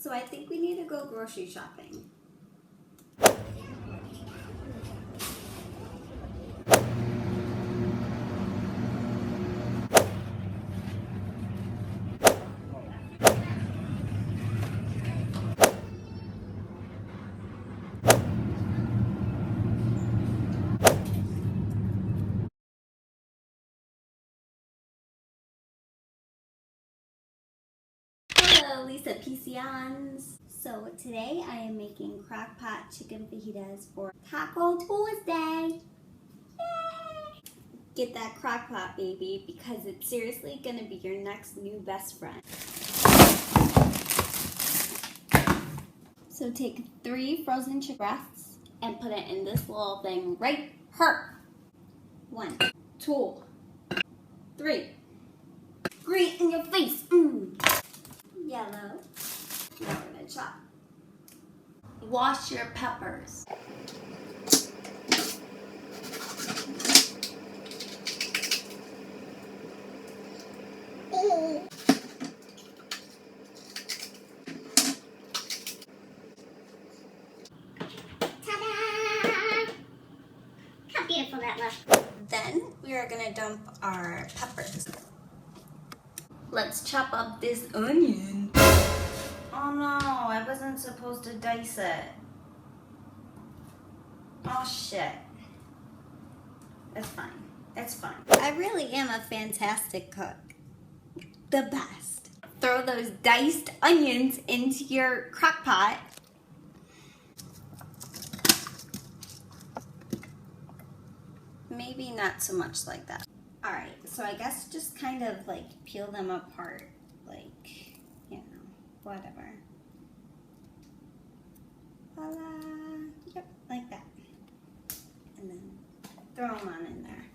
so I think we need to go grocery shopping. Hello, Lisa PCons. So today I am making Crockpot chicken fajitas for Taco Tuesday. Yay! Get that Crockpot, baby, because it's seriously gonna be your next new best friend. So take 3 frozen chicken breasts and put it in this little thing right here. 1, 2, 3. Green in your face. Yellow. Now we're gonna chop. Wash your peppers. Ta-da! How beautiful that looks. Then we are gonna dump our peppers. Let's chop up this onion. Oh no, I wasn't supposed to dice it. Oh shit. It's fine. It's fine. I really am a fantastic cook. The best. Throw those diced onions into your crock pot. Maybe not so much like that. Alright, so I guess just kind of like peel them apart. Like, you know, whatever. Voila. Yep, like that. And then throw them on in there.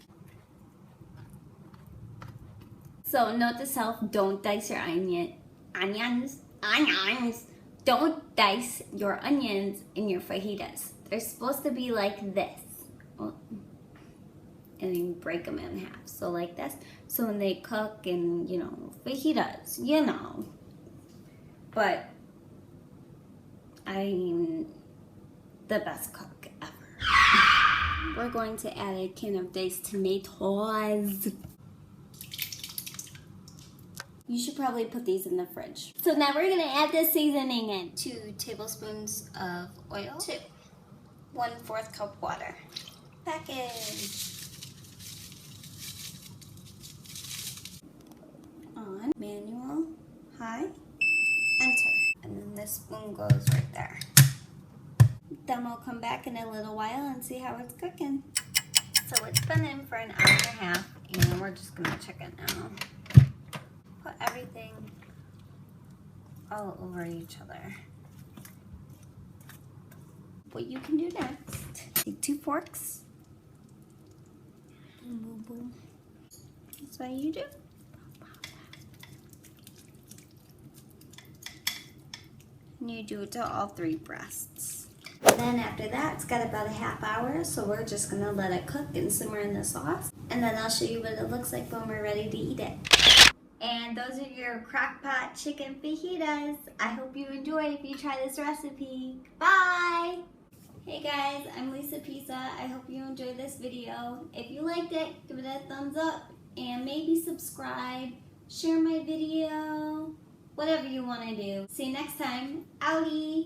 So note to self, don't dice your onions. Don't dice your onions in your fajitas. They're supposed to be like this. And you break them in half. So like this. So when they cook and, you know, fajitas, you know. But I'm the best cook ever. We're going to add a can of diced tomatoes. You should probably put these in the fridge. So now we're gonna add the seasoning in. 2 tablespoons of oil. 2. 1/4 cup water. Package. On, manual, high, enter. And then this spoon goes right there. Then we'll come back in a little while and see how it's cooking. So it's been in for an hour and a half, and we're just gonna check it now. Put everything all over each other. What you can do next, take 2 forks. Boom, boom, boom. That's what you do. And you do it to all 3 breasts. Then after that, it's got about a half hour, so we're just gonna let it cook and simmer in the sauce. And then I'll show you what it looks like when we're ready to eat it. And those are your Crockpot chicken fajitas. I hope you enjoy if you try this recipe. Bye! Hey guys, I'm Lisa Pizza. I hope you enjoyed this video. If you liked it, give it a thumbs up and maybe subscribe, share my video, whatever you want to do. See you next time. Outie!